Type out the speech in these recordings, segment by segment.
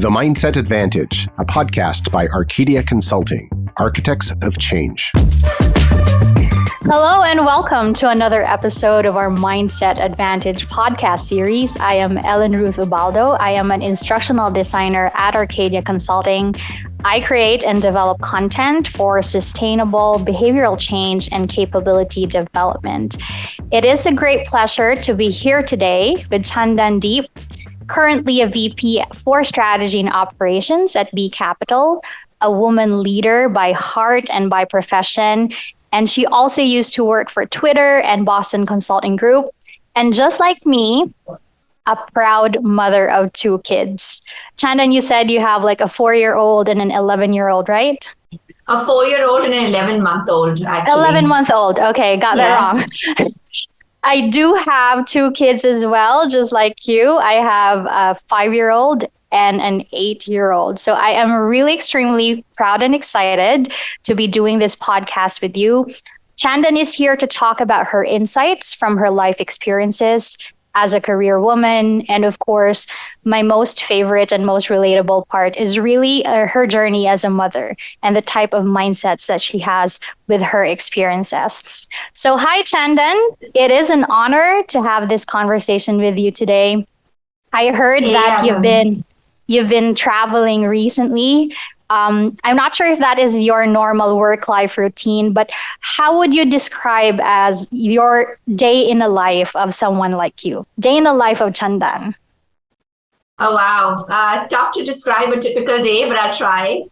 The Mindset Advantage, a podcast by Arcadia Consulting, architects of change. Hello and welcome to another episode of our Mindset Advantage podcast series. I am Ellen Ruth Ubaldo. I am an instructional designer at Arcadia Consulting. I create and develop content for sustainable behavioral change and capability development. It is a great pleasure to be here today with Chandan Deep, currently a VP for Strategy and Operations at BCapital, a woman leader by heart and by profession. And she also used to work for Twitter and Boston Consulting Group. And just like me, a proud mother of two kids. Chandan, you said you have like a 4-year-old and an 11-year-old, right? A 4-year-old and an 11-month-old, actually. 11-month-old. Okay, got that wrong. I do have two kids as well, just like you. I have a 5-year-old and an 8-year-old. So I am really extremely proud and excited to be doing this podcast with you. Chandan is here to talk about her insights from her life experiences as a career woman. And of course, my most favorite and most relatable part is really her journey as a mother and the type of mindsets that she has with her experiences. So hi, Chandan. It is an honor to have this conversation with you today. I heard that you've been traveling recently. I'm not sure if that is your normal work-life routine, but how would you describe as your day in the life of someone like you? Day in the life of Chandan. Oh, wow. Tough to describe a typical day, but I'll try.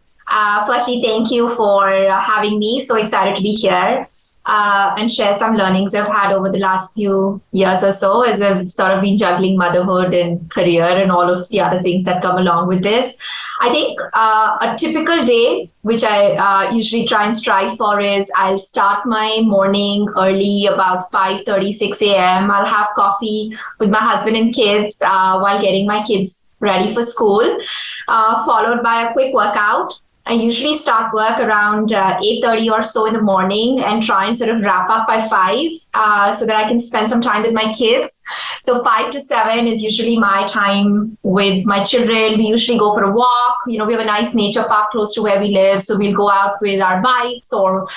Firstly, thank you for having me. So excited to be here and share some learnings I've had over the last few years or so as I've sort of been juggling motherhood and career and all of the other things that come along with this. I think a typical day, which I usually try and strive for, is I'll start my morning early, about 5:30, 6 a.m. I'll have coffee with my husband and kids while getting my kids ready for school, followed by a quick workout. I usually start work around 8:30 or so in the morning and try and sort of wrap up by 5 so that I can spend some time with my kids. So 5 to 7 is usually my time with my children. We usually go for a walk. You know, we have a nice nature park close to where we live. So we'll go out with our bikes or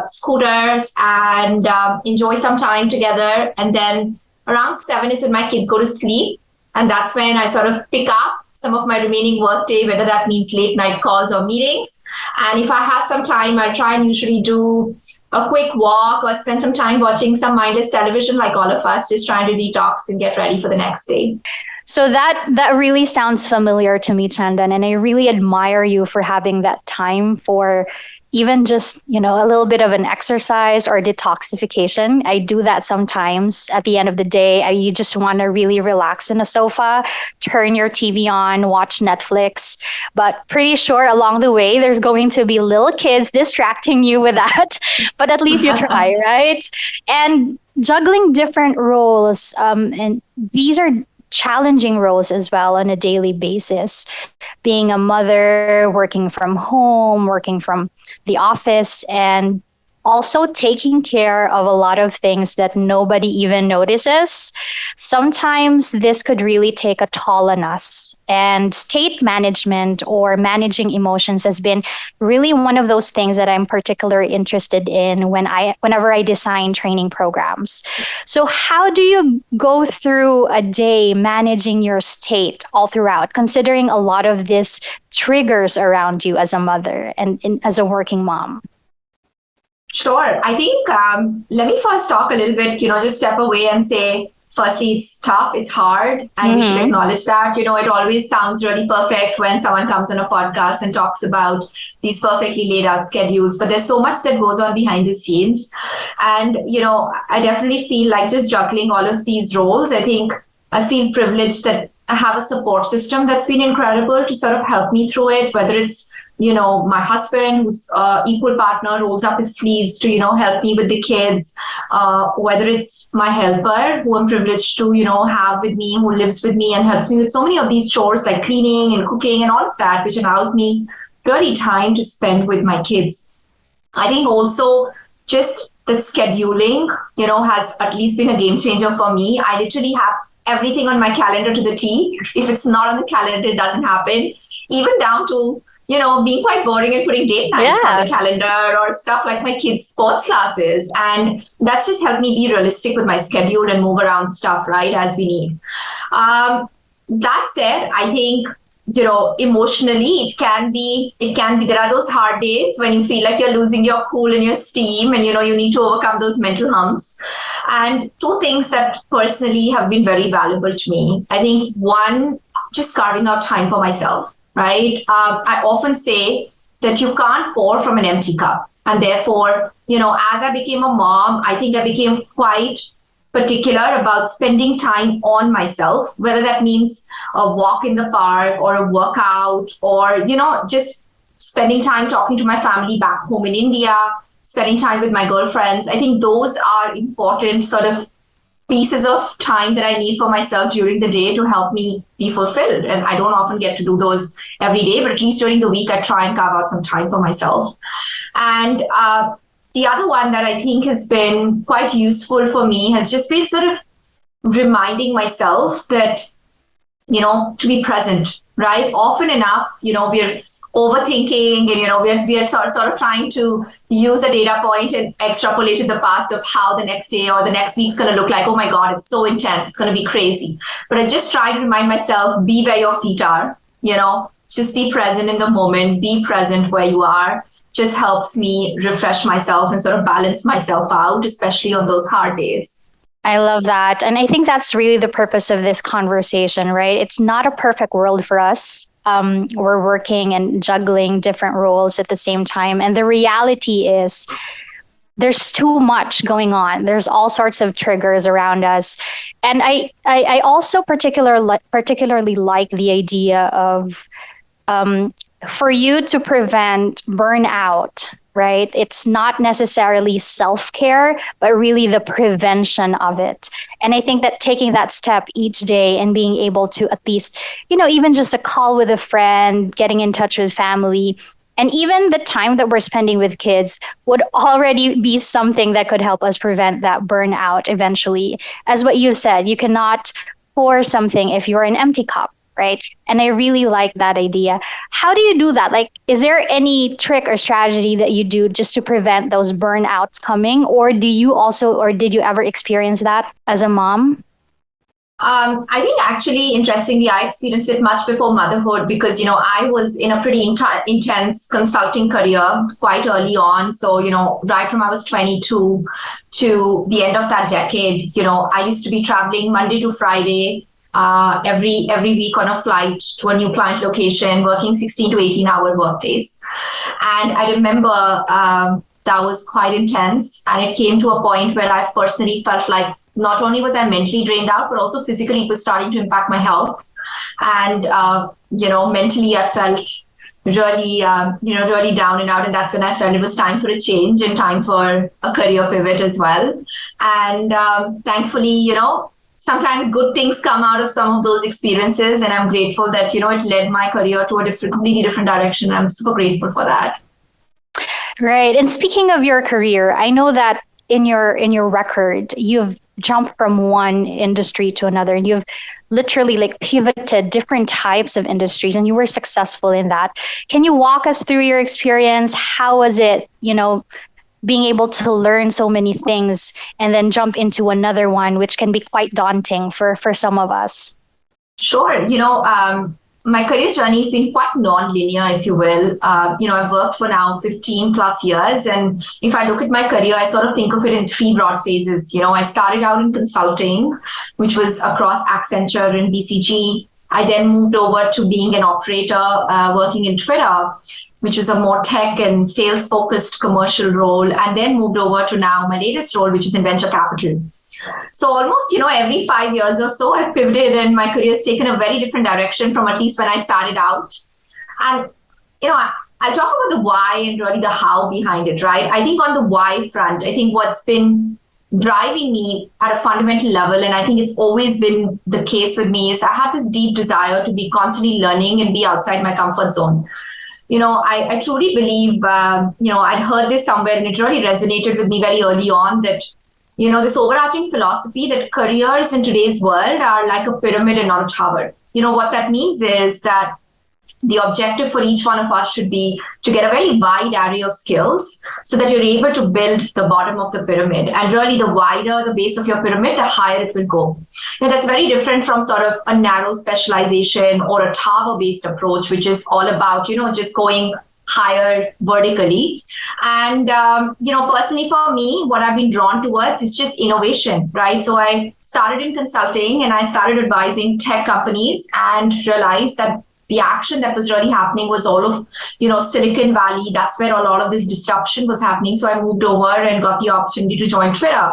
scooters and enjoy some time together. And then around 7 is when my kids go to sleep. And that's when I sort of pick up some of my remaining workday, whether that means late night calls or meetings. And if I have some time, I'll try and usually do a quick walk or spend some time watching some mindless television like all of us, just trying to detox and get ready for the next day. So that really sounds familiar to me, Chandan. And I really admire you for having that time for even just, a little bit of an exercise or detoxification. I do that sometimes at the end of the day. You just want to really relax in a sofa, turn your TV on, watch Netflix. But pretty sure along the way, there's going to be little kids distracting you with that. But at least you try, right? And juggling different roles. And these are challenging roles as well on a daily basis. Being a mother, working from home, working from the office, and also taking care of a lot of things that nobody even notices. Sometimes this could really take a toll on us. And state management or managing emotions has been really one of those things that I'm particularly interested in whenever I design training programs. So how do you go through a day managing your state all throughout, considering a lot of this triggers around you as a mother and as a working mom? Sure. I think let me first talk a little bit, just step away and say, firstly, it's tough, it's hard, and we should acknowledge that. It always sounds really perfect when someone comes on a podcast and talks about these perfectly laid out schedules, but there's so much that goes on behind the scenes. And, I definitely feel like just juggling all of these roles, I feel privileged that I have a support system that's been incredible to sort of help me through it, whether it's my husband, who's equal partner, rolls up his sleeves to, help me with the kids, whether it's my helper, who I'm privileged to, have with me, who lives with me and helps me with so many of these chores like cleaning and cooking and all of that, which allows me really time to spend with my kids. I think also just that scheduling, has at least been a game changer for me. I literally have everything on my calendar to the T. If it's not on the calendar, it doesn't happen. Even down to, being quite boring and putting date nights on the calendar or stuff like my kids' sports classes. And that's just helped me be realistic with my schedule and move around stuff, right, as we need. That said, I think, emotionally, it can be, there are those hard days when you feel like you're losing your cool and your steam and, you need to overcome those mental humps. And two things that personally have been very valuable to me. I think one, just carving out time for myself, right? I often say that you can't pour from an empty cup. And therefore, as I became a mom, I think I became quite particular about spending time on myself, whether that means a walk in the park or a workout or, just spending time talking to my family back home in India, spending time with my girlfriends. I think those are important sort of pieces of time that I need for myself during the day to help me be fulfilled. And I don't often get to do those every day, but at least during the week, I try and carve out some time for myself. And the other one that I think has been quite useful for me has just been sort of reminding myself that, to be present, right? Often enough, we're overthinking and, we are sort of trying to use a data point and extrapolate in the past of how the next day or the next week's going to look like. Oh my God, it's so intense. It's going to be crazy. But I just try to remind myself, be where your feet are, just be present in the moment, be present where you are. Just helps me refresh myself and sort of balance myself out, especially on those hard days. I love that. And I think that's really the purpose of this conversation, right? It's not a perfect world for us. We're working and juggling different roles at the same time. And the reality is there's too much going on. There's all sorts of triggers around us. And I also particularly like the idea of for you to prevent burnout, right? It's not necessarily self-care, but really the prevention of it. And I think that taking that step each day and being able to at least, even just a call with a friend, getting in touch with family, and even the time that we're spending with kids would already be something that could help us prevent that burnout eventually. As what you said, you cannot pour something if you're an empty cup. Right. And I really like that idea. How do you do that? Like, is there any trick or strategy that you do just to prevent those burnouts coming? Or did you ever experience that as a mom? I think actually, interestingly, I experienced it much before motherhood because, I was in a pretty intense consulting career quite early on. So, right from I was 22 to the end of that decade, I used to be traveling Monday to Friday, every week on a flight to a new client location, working 16 to 18-hour workdays. And I remember that was quite intense. And it came to a point where I personally felt like not only was I mentally drained out, but also physically it was starting to impact my health. And, mentally I felt really, really down and out. And that's when I felt it was time for a change and time for a career pivot as well. And thankfully, sometimes good things come out of some of those experiences. And I'm grateful that, it led my career to a completely different direction. I'm super grateful for that. Right. And speaking of your career, I know that in your record, you've jumped from one industry to another, and you've literally pivoted different types of industries, and you were successful in that. Can you walk us through your experience? How was it, being able to learn so many things and then jump into another one, which can be quite daunting for some of us? Sure. My career journey has been quite non-linear, if you will. I've worked for now 15 plus years. And if I look at my career, I sort of think of it in three broad phases. I started out in consulting, which was across Accenture and BCG. I then moved over to being an operator, working in Twitter, which was a more tech and sales-focused commercial role, and then moved over to now my latest role, which is in venture capital. So almost, every 5 years or so, I've pivoted and my career has taken a very different direction from at least when I started out. And, I'll talk about the why and really the how behind it, right? I think on the why front, I think what's been driving me at a fundamental level, and I think it's always been the case with me, is I have this deep desire to be constantly learning and be outside my comfort zone. I truly believe, I'd heard this somewhere and it really resonated with me very early on that this overarching philosophy that careers in today's world are like a pyramid and not a tower. What that means is that the objective for each one of us should be to get a very wide array of skills so that you're able to build the bottom of the pyramid. And really, the wider the base of your pyramid, the higher it will go. That's very different from sort of a narrow specialization or a tower-based approach, which is all about, just going higher vertically. And, personally for me, what I've been drawn towards is just innovation, right? So I started in consulting and I started advising tech companies and realized that the action that was really happening was all of, Silicon Valley. That's where a lot of this disruption was happening. So I moved over and got the opportunity to join Twitter.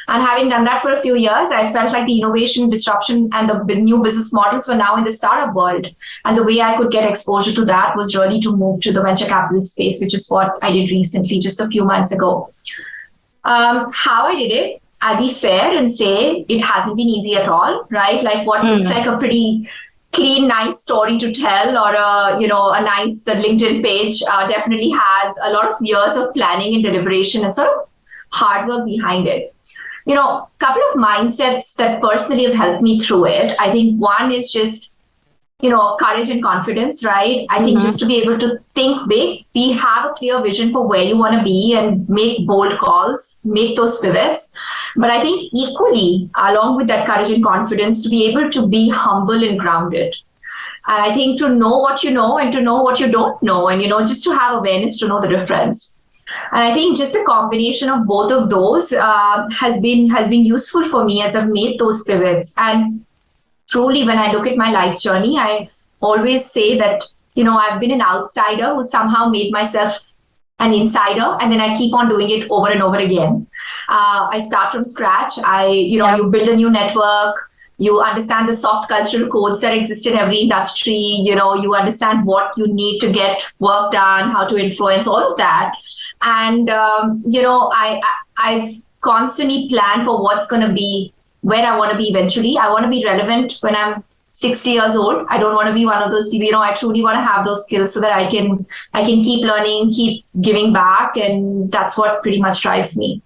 And having done that for a few years, I felt like the innovation, disruption, and the new business models were now in the startup world. And the way I could get exposure to that was really to move to the venture capital space, which is what I did recently, just a few months ago. How I did it, I'll be fair and say it hasn't been easy at all, right? Like what looks like a pretty clean, nice story to tell, or a nice LinkedIn page definitely has a lot of years of planning and deliberation and sort of hard work behind it. Couple of mindsets that personally have helped me through it. I think one is just, courage and confidence, right? I think just to be able to think big, have a clear vision for where you want to be and make bold calls, make those pivots. But I think equally, along with that courage and confidence, to be able to be humble and grounded. And I think to know what you know and to know what you don't know, and, just to have awareness to know the difference. And I think just a combination of both of those has been useful for me as I've made those pivots. And truly, when I look at my life journey, I always say that, I've been an outsider who somehow made myself an insider, and then I keep on doing it over and over again. I start from scratch. You build a new network. You understand the soft cultural codes that exist in every industry. You understand what you need to get work done, how to influence, all of that. And, I've constantly planned for what's going to be where I want to be eventually. I want to be relevant when I'm 60 years old. I don't want to be one of those people, I truly want to have those skills so that I can keep learning, keep giving back. And that's what pretty much drives me.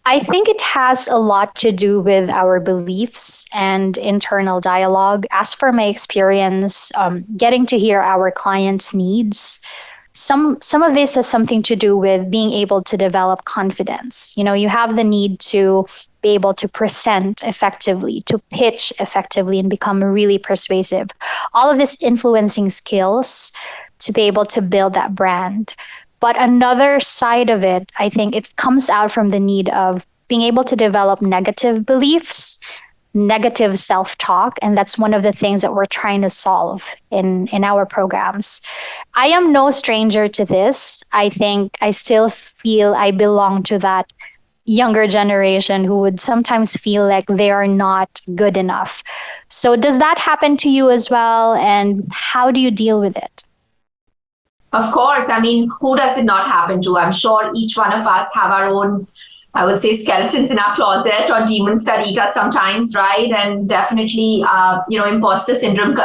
I think it has a lot to do with our beliefs and internal dialogue. As for my experience, getting to hear our clients' needs, some of this has something to do with being able to develop confidence. You have the need to be able to present effectively, to pitch effectively, and become really persuasive. All of this influencing skills to be able to build that brand. But another side of it, I think it comes out from the need of being able to develop negative beliefs, negative self-talk. And that's one of the things that we're trying to solve in our programs. I am no stranger to this. I think I still feel I belong to that younger generation who would sometimes feel like they are not good enough. So does that happen to you as well? And how do you deal with it? Of course. I mean, who does it not happen to? I'm sure each one of us have our own, I would say, skeletons in our closet or demons that eat us sometimes, right? And definitely, imposter syndrome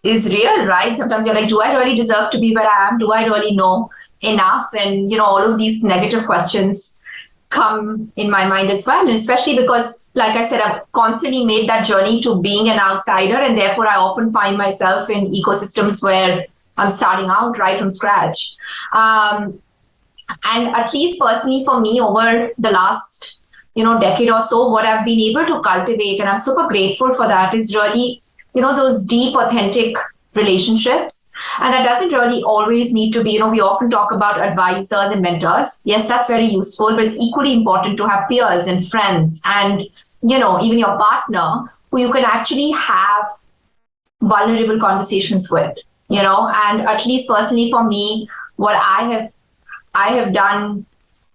is real, right? Sometimes you're like, do I really deserve to be where I am? Do I really know enough? And, all of these negative questions come in my mind as well. And especially because, like I said, I've constantly made that journey to being an outsider. And therefore, I often find myself in ecosystems where I'm starting out right from scratch. And at least personally for me, over the last, decade or so, what I've been able to cultivate, and I'm super grateful for that, is really, those deep, authentic relationships. And that doesn't really always need to be, we often talk about advisors and mentors. Yes, that's very useful, but it's equally important to have peers and friends and, even your partner who you can actually have vulnerable conversations with, and at least personally for me, what I have done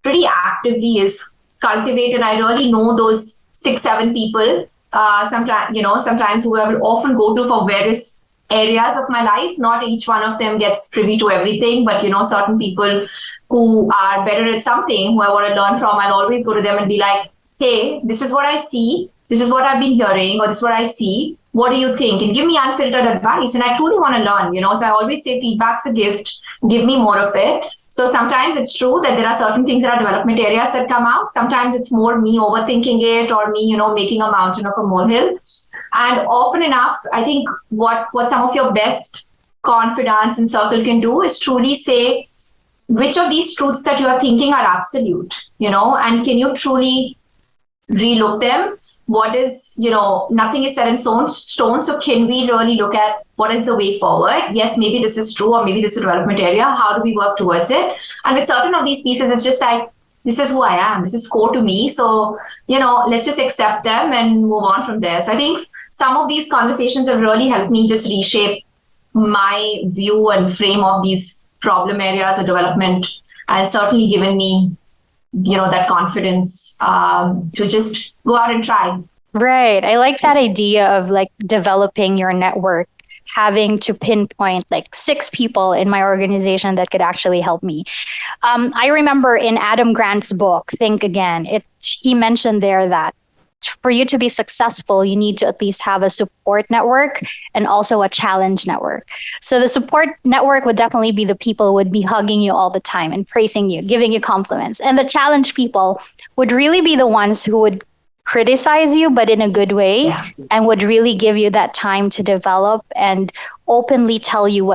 pretty actively is cultivate, and I really know those 6-7 people, sometimes who I will often go to for various areas of my life. Not each one of them gets privy to everything, but certain people who are better at something who I want to learn from, I'll always go to them and be like, hey, this is what I see, this is what I've been hearing, or this is what I see, what do you think? And give me unfiltered advice. And I truly want to learn, So I always say feedback's a gift. Give me more of it. So sometimes it's true that there are certain things that are development areas that come out. Sometimes it's more me overthinking it or me, making a mountain of a molehill. And often enough, I think what some of your best confidants in circle can do is truly say which of these truths that you are thinking are absolute, and can you truly relook them? What is, nothing is set in stone. So can we really look at what is the way forward? Yes, maybe this is true, or maybe this is a development area. How do we work towards it? And with certain of these pieces, it's just like, this is who I am. This is core to me. So, let's just accept them and move on from there. So I think some of these conversations have really helped me just reshape my view and frame of these problem areas of development, and certainly given me that confidence to just go out and try. Right. I like that idea of like developing your network, having to pinpoint like 6 people in my organization that could actually help me. I remember in Adam Grant's book, Think Again, he mentioned there that for you to be successful, you need to at least have a support network and also a challenge network. So the support network would definitely be the people who would be hugging you all the time and praising you, giving you compliments. And the challenge people would really be the ones who would criticize you, but in a good way, and would really give you that time to develop and openly tell you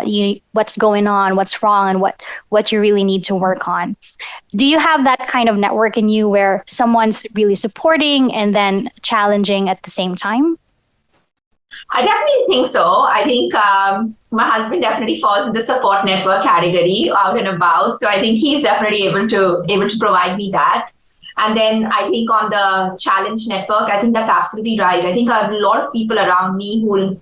what's going on, what's wrong, and what you really need to work on. Do you have that kind of network in you where someone's really supporting and then challenging at the same time? I definitely think so. I think my husband definitely falls in the support network category out and about. So I think he's definitely able to provide me that. And then I think on the challenge network, I think that's absolutely right. I think I have a lot of people around me who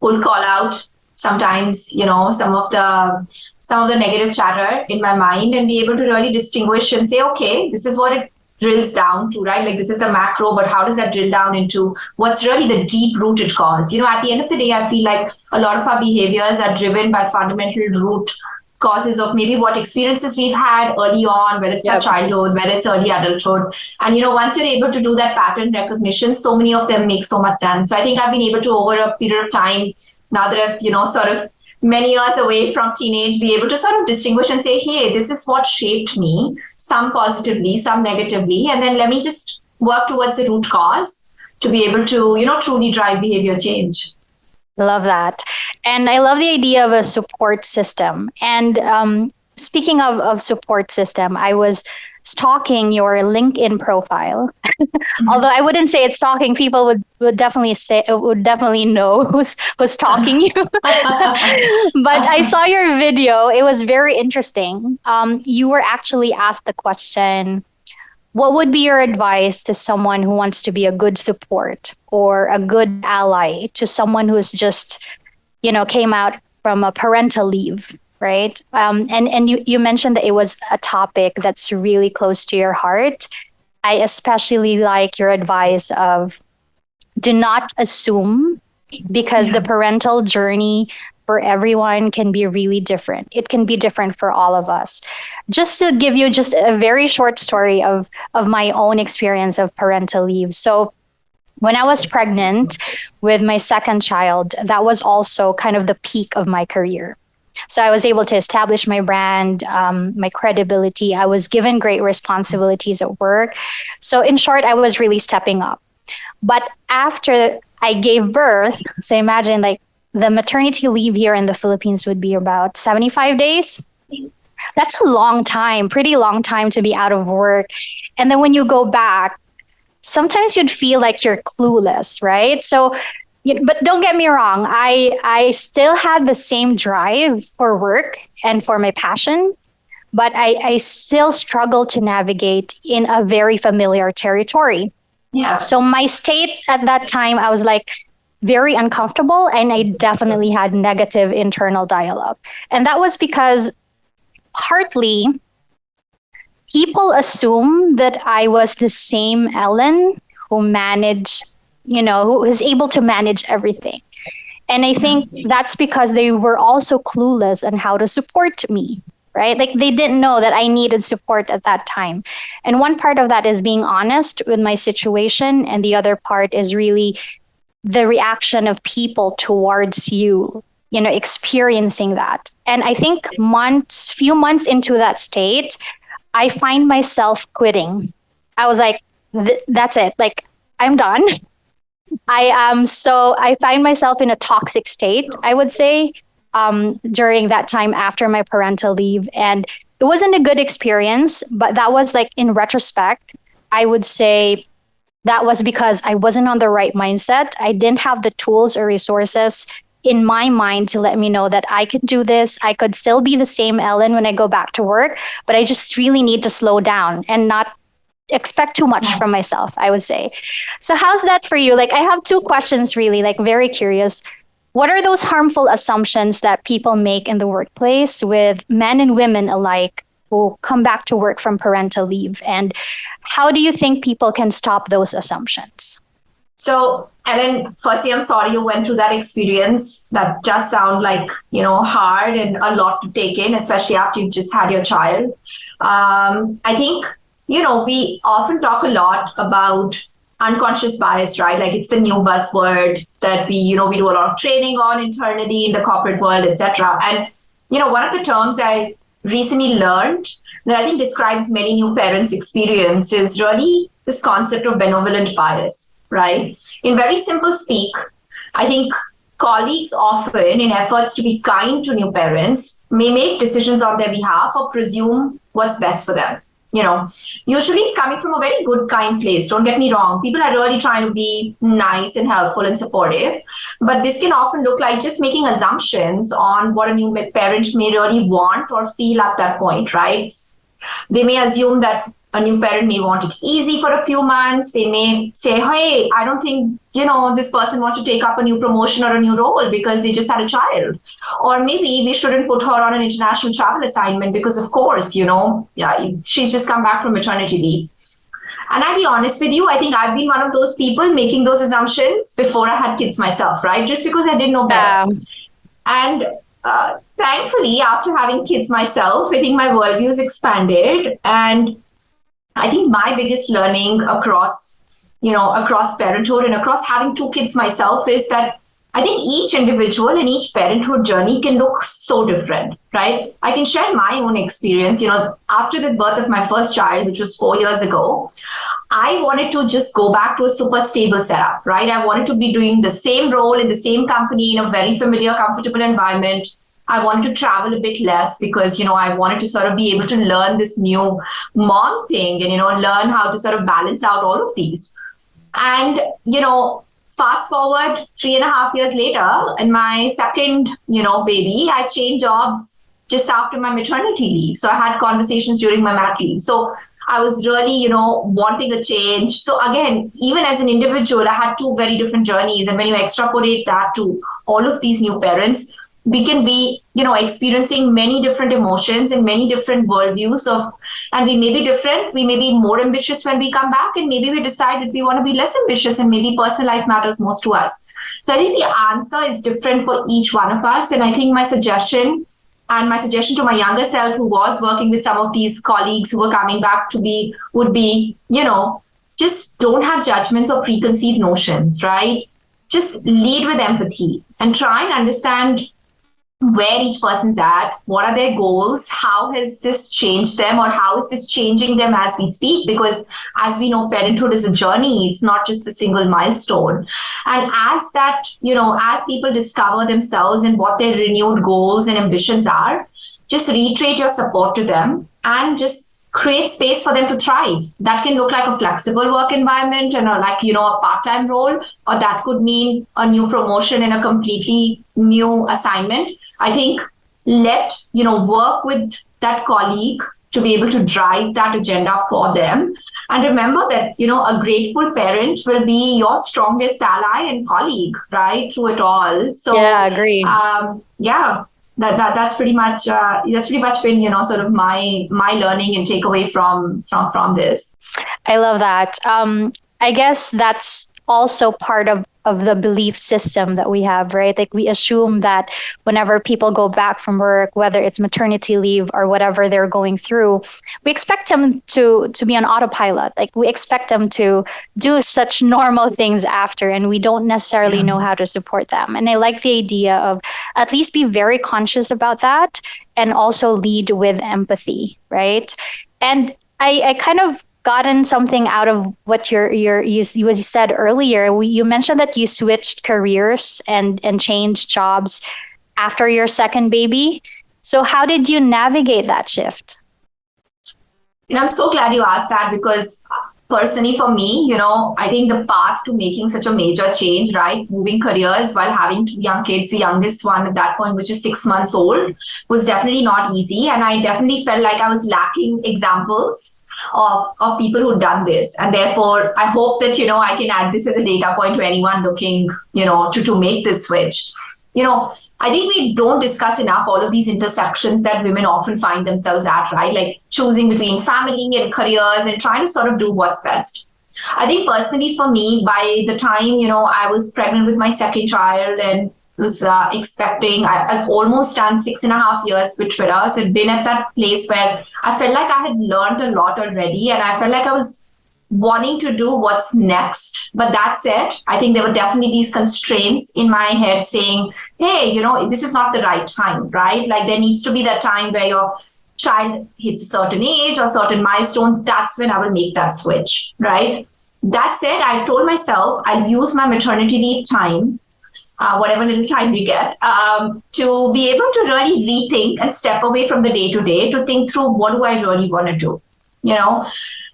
will call out sometimes, some of the negative chatter in my mind, and be able to really distinguish and say, okay, this is what it drills down to, right? Like this is the macro, but how does that drill down into what's really the deep rooted cause? At the end of the day, I feel like a lot of our behaviors are driven by fundamental root causes of maybe what experiences we've had early on, whether it's our childhood, whether it's early adulthood. And, once you're able to do that pattern recognition, so many of them make so much sense. So I think I've been able to, over a period of time, now that I've, sort of many years away from teenage, be able to sort of distinguish and say, hey, this is what shaped me, some positively, some negatively. And then let me just work towards the root cause to be able to, truly drive behavior change. Love that. And I love the idea of a support system. And speaking of support system, I was stalking your LinkedIn profile. Although I wouldn't say it's stalking, people would definitely know who's stalking you. But I saw your video. It was very interesting. You were actually asked the question, what would be your advice to someone who wants to be a good support or a good ally to someone who's just, came out from a parental leave, right? And you mentioned that it was a topic that's really close to your heart. I especially like your advice of do not assume, because the parental journey for everyone can be really different. It can be different for all of us. Just to give you just a very short story of my own experience of parental leave. So when I was pregnant with my second child, that was also kind of the peak of my career. So I was able to establish my brand, my credibility. I was given great responsibilities at work. So in short, I was really stepping up. But after I gave birth, so imagine like the maternity leave here in the Philippines would be about 75 days. That's a long time, pretty long time to be out of work. And then when you go back, sometimes you'd feel like you're clueless, right? So, but don't get me wrong, I still had the same drive for work and for my passion, but I still struggle to navigate in a very familiar territory. Yeah. So my state at that time, I was like very uncomfortable, and I definitely had negative internal dialogue. And that was because partly people assume that I was the same Ellen who managed, who was able to manage everything. And I think that's because they were also clueless on how to support me, right? Like they didn't know that I needed support at that time. And one part of that is being honest with my situation. And the other part is really the reaction of people towards you, experiencing that. And I think few months into that state, I find myself quitting. I was like, that's it. Like, I'm done. I find myself in a toxic state, I would say, during that time after my parental leave. And it wasn't a good experience, but that was like, in retrospect, I would say that was because I wasn't on the right mindset. I didn't have the tools or resources in my mind to let me know that I could do this. I could still be the same Ellen when I go back to work, but I just really need to slow down and not expect too much from myself, I would say. So how's that for you? Like, I have two questions really, like, very curious. What are those harmful assumptions that people make in the workplace with men and women alike who come back to work from parental leave? And how do you think people can stop those assumptions? So, Ellen, firstly, I'm sorry you went through that experience. That just sounds like, hard and a lot to take in, especially after you've just had your child. I think, we often talk a lot about unconscious bias, right? Like, it's the new buzzword that we do a lot of training on internally in the corporate world, etc. And, one of the terms I recently learned that I think describes many new parents' experience is really this concept of benevolent bias, right? In very simple speak, I think colleagues often, in efforts to be kind to new parents, may make decisions on their behalf or presume what's best for them. Usually it's coming from a very good, kind place. Don't get me wrong. People are really trying to be nice and helpful and supportive. But this can often look like just making assumptions on what a new parent may really want or feel at that point, right? They may assume that a new parent may want it easy for a few months. They may say, hey, I don't think, this person wants to take up a new promotion or a new role because they just had a child. Or maybe we shouldn't put her on an international travel assignment because, of course, she's just come back from maternity leave. And I'll be honest with you, I think I've been one of those people making those assumptions before I had kids myself, right? Just because I didn't know better. And thankfully, after having kids myself, I think my worldview has expanded. And I think my biggest learning across parenthood and across having two kids myself is that I think each individual and each parenthood journey can look so different, right? I can share my own experience. After the birth of my first child, which was 4 years ago, I wanted to just go back to a super stable setup, right? I wanted to be doing the same role in the same company in a very familiar, comfortable environment. I wanted to travel a bit less because, I wanted to sort of be able to learn this new mom thing and, learn how to sort of balance out all of these. And, fast forward 3.5 years later, and my second, baby, I changed jobs just after my maternity leave. So I had conversations during my mat leave. So I was really, wanting a change. So again, even as an individual, I had two very different journeys. And when you extrapolate that to all of these new parents, we can be, experiencing many different emotions and many different worldviews and we may be different. We may be more ambitious when we come back, and maybe we decide that we want to be less ambitious and maybe personal life matters most to us. So I think the answer is different for each one of us. And I think my suggestion to my younger self, who was working with some of these colleagues who were coming back would be, just don't have judgments or preconceived notions, right? Just lead with empathy and try and understand where each person's at, what are their goals, how has this changed them, or how is this changing them as we speak? Because as we know, parenthood is a journey. It's not just a single milestone. And as that, as people discover themselves and what their renewed goals and ambitions are, just reiterate your support to them and just create space for them to thrive. That can look like a flexible work environment and a part-time role, or that could mean a new promotion and a completely new assignment. I think work with that colleague to be able to drive that agenda for them. And remember that, a grateful parent will be your strongest ally and colleague, right, through it all. So yeah, agreed. That's pretty much been sort of my learning and takeaway from this. I love that. I guess that's also part of of the belief system that we have, right? Like we assume that whenever people go back from work, whether it's maternity leave or whatever they're going through, we expect them to be on autopilot. Like we expect them to do such normal things after, and we don't necessarily know how to support them. And I like the idea of at least be very conscious about that and also lead with empathy, right? And I kind of gotten something out of what you said earlier. You mentioned that you switched careers and changed jobs after your second baby. So how did you navigate that shift? And I'm so glad you asked that, because personally for me, I think the path to making such a major change, right, moving careers while having two young kids, the youngest one at that point, which is 6 months old, was definitely not easy. And I definitely felt like I was lacking examples of people who've done this. And therefore, I hope that, I can add this as a data point to anyone looking, to make this switch. I think we don't discuss enough all of these intersections that women often find themselves at, right? Like choosing between family and careers and trying to sort of do what's best. I think personally for me, by the time, I was pregnant with my second child and was expecting, I've almost done 6.5 years with Twitter. So I'd been at that place where I felt like I had learned a lot already, and I felt like I was wanting to do what's next. But that said, I think there were definitely these constraints in my head saying, hey, this is not the right time, right? Like there needs to be that time where your child hits a certain age or certain milestones. That's when I will make that switch, right? That said, I told myself I'll use my maternity leave time, whatever little time we get, to be able to really rethink and step away from the day-to-day to think through what do I really want to do,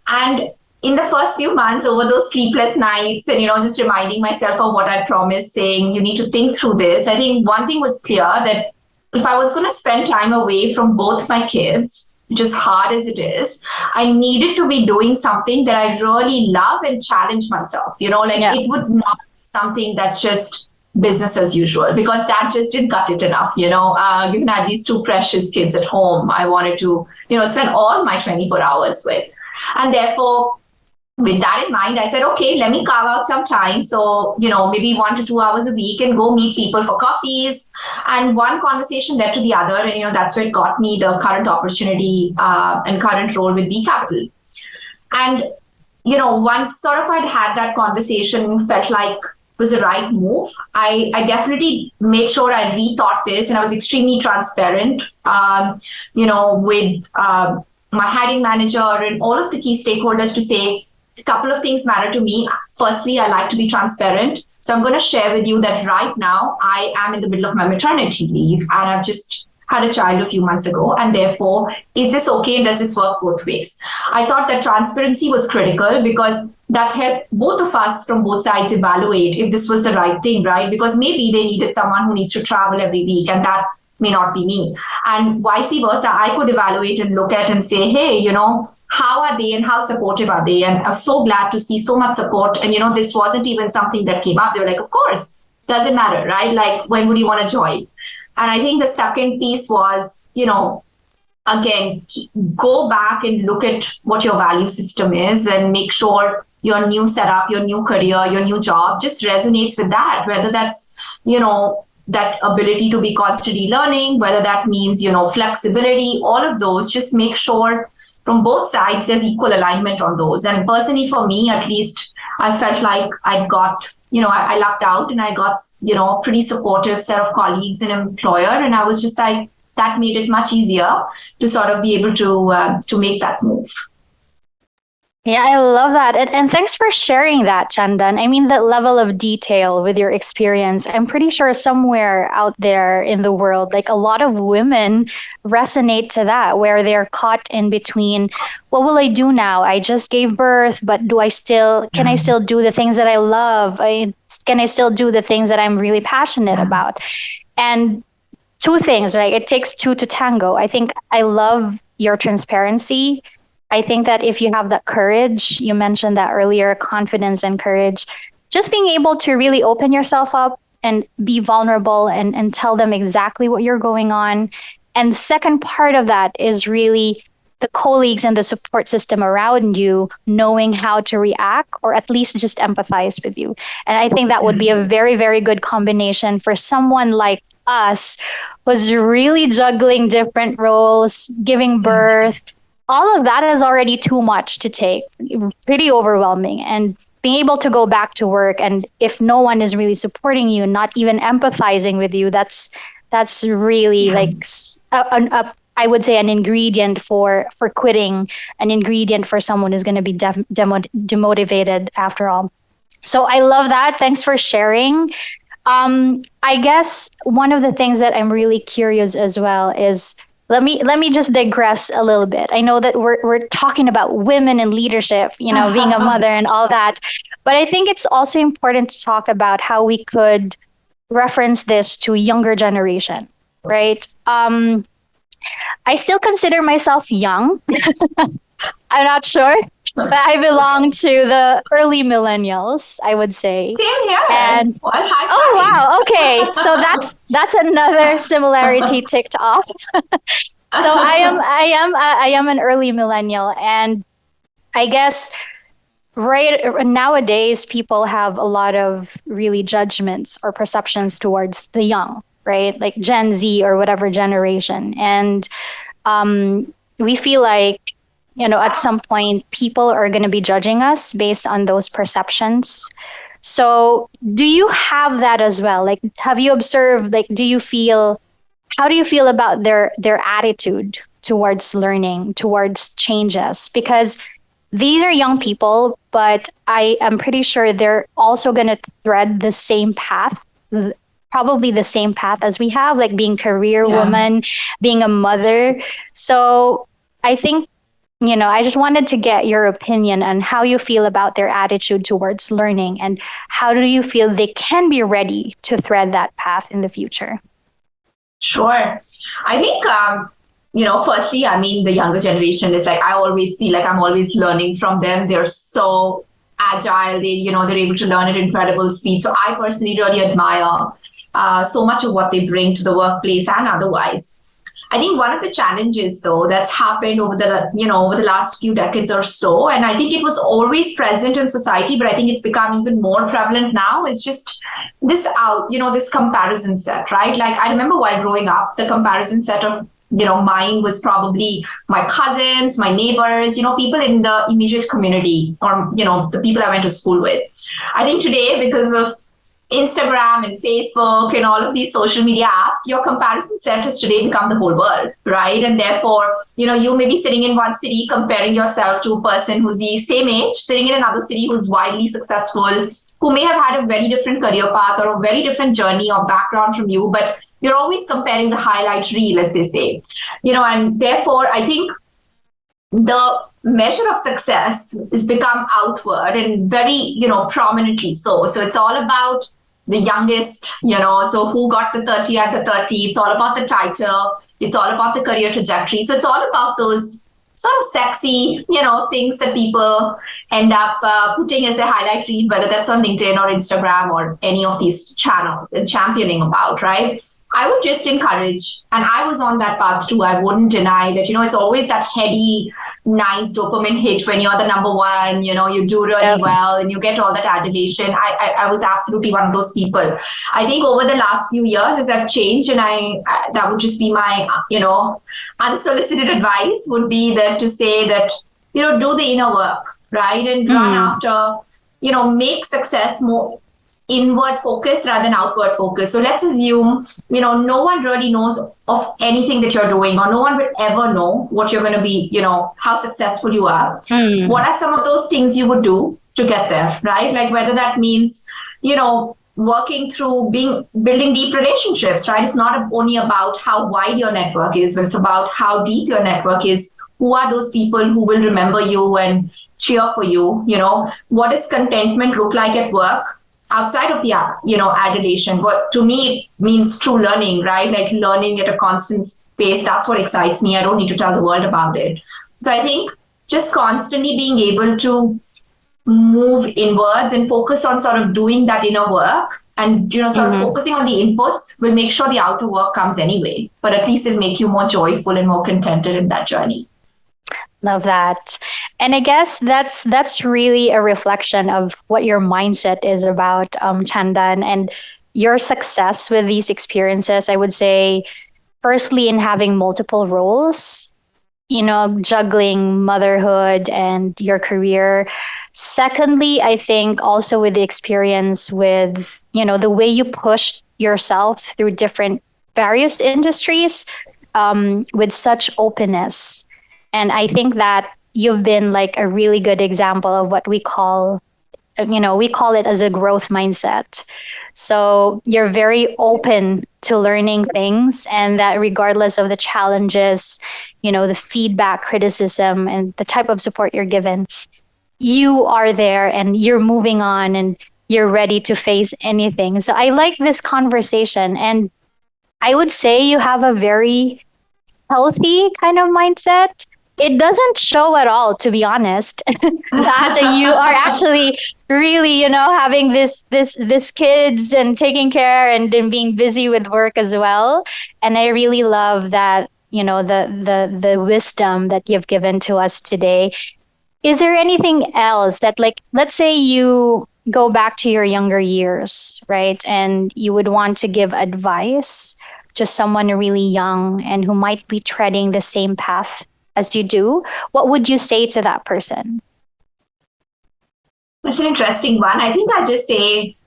And in the first few months, over those sleepless nights and, just reminding myself of what I promised, saying, you need to think through this. I think one thing was clear, that if I was going to spend time away from both my kids, which is hard as it is, I needed to be doing something that I really love and challenge myself, It would not be something that's just business as usual, because that just didn't cut it enough, Given I had these two precious kids at home, I wanted to, spend all my 24 hours with. And therefore, with that in mind, I said, okay, let me carve out some time. So, maybe 1 to 2 hours a week and go meet people for coffees. And one conversation led to the other. And, that's where it got me the current opportunity and current role with BCapital. And, once sort of I'd had that conversation, felt like it was the right move. I definitely made sure I rethought this, and I was extremely transparent, with my hiring manager and all of the key stakeholders to say, a couple of things matter to me. Firstly, I like to be transparent. So I'm going to share with you that right now I am in the middle of my maternity leave, and I've just had a child a few months ago. And therefore, is this okay? And does this work both ways? I thought that transparency was critical, because that helped both of us from both sides evaluate if this was the right thing, right? Because maybe they needed someone who needs to travel every week, and that may not be me. And vice versa, I could evaluate and look at and say, hey, how are they and how supportive are they? And I'm so glad to see so much support. And, this wasn't even something that came up. They were like, of course, doesn't matter, right? Like, when would you want to join? And I think the second piece was, again, go back and look at what your value system is and make sure your new setup, your new career, your new job just resonates with that, whether that's, that ability to be constantly learning, whether that means, flexibility, all of those, just make sure from both sides there's equal alignment on those. And personally, for me, at least, I felt like I got, I lucked out and I got, pretty supportive set of colleagues and employer. And I was just like, that made it much easier to sort of be able to make that move. Yeah, I love that. And thanks for sharing that, Chandan. I mean, that level of detail with your experience, I'm pretty sure somewhere out there in the world, like a lot of women resonate to that, where they're caught in between, what will I do now? I just gave birth, but can I still do the things that I love? Can I still do the things that I'm really passionate about? And two things, right? It takes two to tango. I think I love your transparency. I think that if you have that courage, you mentioned that earlier, confidence and courage, just being able to really open yourself up and be vulnerable and tell them exactly what you're going on. And the second part of that is really the colleagues and the support system around you knowing how to react or at least just empathize with you. And I think that would be a very, very good combination for someone like us who's really juggling different roles, giving birth. All of that is already too much to take, pretty overwhelming. And being able to go back to work, and if no one is really supporting you, not even empathizing with you, that's really like I would say an ingredient for quitting, an ingredient for someone who's going to be demotivated after all. So I love that. Thanks for sharing. I guess one of the things that I'm really curious as well is, let me just digress a little bit. I know that we're talking about women in leadership, being a mother and all that, but I think it's also important to talk about how we could reference this to younger generation, right? I still consider myself young. I'm not sure, but I belong to the early millennials, I would say. Same here. And well, oh wow, okay. So that's another similarity ticked off. So I am an early millennial, and I guess right nowadays people have a lot of really judgments or perceptions towards the young, right? Like Gen Z or whatever generation. And we feel like, at some point people are going to be judging us based on those perceptions. So do you have that as well? Like, have you observed, like, how do you feel about their attitude towards learning, towards changes? Because these are young people, but I am pretty sure they're also going to thread the same path, probably the same path as we have, like being career woman, being a mother. So I think, I just wanted to get your opinion on how you feel about their attitude towards learning, and how do you feel they can be ready to thread that path in the future? Sure. I think, firstly, the younger generation is like, I always feel like I'm always learning from them. They're so agile. They're able to learn at incredible speed. So I personally really admire so much of what they bring to the workplace and otherwise. I think one of the challenges, though, that's happened over the last few decades or so, and I think it was always present in society, but I think it's become even more prevalent now, is just this comparison set, right? Like, I remember while growing up, the comparison set of mine was probably my cousins, my neighbors, people in the immediate community, or the people I went to school with. I think today, because of Instagram and Facebook and all of these social media apps, your comparison set has today become the whole world, right? And therefore, you may be sitting in one city comparing yourself to a person who's the same age, sitting in another city who's widely successful, who may have had a very different career path or a very different journey or background from you, but you're always comparing the highlight reel, as they say. And therefore, I think the measure of success has become outward and very, prominently so. So it's all about the youngest, so who got the 30 under 30. It's all about the title. It's all about the career trajectory. So it's all about those sort of sexy, things that people end up putting as a highlight reel, whether that's on LinkedIn or Instagram or any of these channels, and championing about, right? I would just encourage, and I was on that path too, I wouldn't deny that, it's always that heady, nice dopamine hit when you're the number one, you do really well and you get all that adulation. I was absolutely one of those people. I think over the last few years, as I've changed, and that would just be my, unsolicited advice would be that to say that, do the inner work, right? And run after, make success more inward focus rather than outward focus. So let's assume, no one really knows of anything that you're doing, or no one will ever know what you're going to be, how successful you are. What are some of those things you would do to get there, right? Like whether that means, working through building deep relationships, right? It's not only about how wide your network is, but it's about how deep your network is. Who are those people who will remember you and cheer for you? What does contentment look like at work? Outside of the, adulation, what to me means true learning, right? Like learning at a constant pace. That's what excites me. I don't need to tell the world about it. So I think just constantly being able to move inwards and focus on sort of doing that inner work and, sort of focusing on the inputs will make sure the outer work comes anyway, but at least it'll make you more joyful and more contented in that journey. Love that. And I guess that's really a reflection of what your mindset is about, Chandan, and your success with these experiences. I would say, firstly, in having multiple roles, juggling motherhood and your career. Secondly, I think also with the experience with, the way you pushed yourself through different various industries with such openness. And I think that you've been like a really good example of what we call it as a growth mindset. So you're very open to learning things, and that regardless of the challenges, the feedback, criticism, and the type of support you're given, you are there and you're moving on and you're ready to face anything. So I like this conversation. And I would say you have a very healthy kind of mindset. It doesn't show at all, to be honest, that you are actually really, having this kids and taking care and then being busy with work as well. And I really love that, the wisdom that you've given to us today. Is there anything else that, like, let's say you go back to your younger years, right? And you would want to give advice to someone really young and who might be treading the same path as you do, what would you say to that person? It's an interesting one. I think I just say,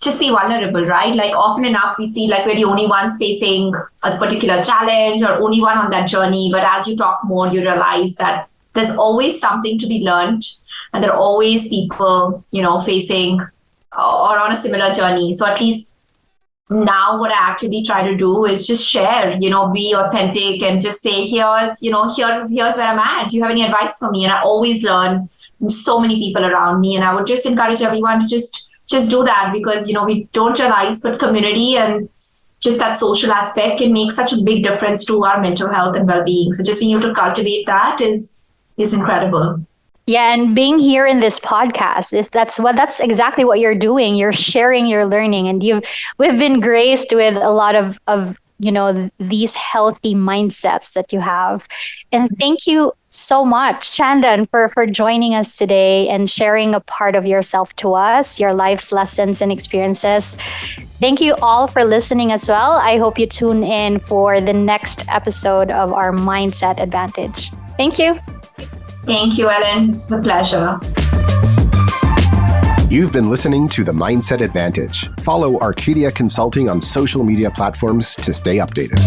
just be vulnerable, right? Like often enough, we feel like we're the only ones facing a particular challenge or only one on that journey. But as you talk more, you realize that there's always something to be learned. And there are always people, facing or on a similar journey. So at least now what I actually try to do is just share, be authentic and just say, here's where I'm at. Do you have any advice for me? And I always learn from so many people around me. And I would just encourage everyone to just do that, because, we don't realize, but community and just that social aspect can make such a big difference to our mental health and well-being. So just being able to cultivate that is incredible. Yeah, and being here in this podcast that's exactly what you're doing. You're sharing your learning, and we've been graced with a lot of these healthy mindsets that you have. And thank you so much, Chandan, for joining us today and sharing a part of yourself to us, your life's lessons and experiences. Thank you all for listening as well. I hope you tune in for the next episode of our Mindset Advantage. Thank you. Thank you, Ellen. This was a pleasure. You've been listening to The Mindset Advantage. Follow Arcadia Consulting on social media platforms to stay updated.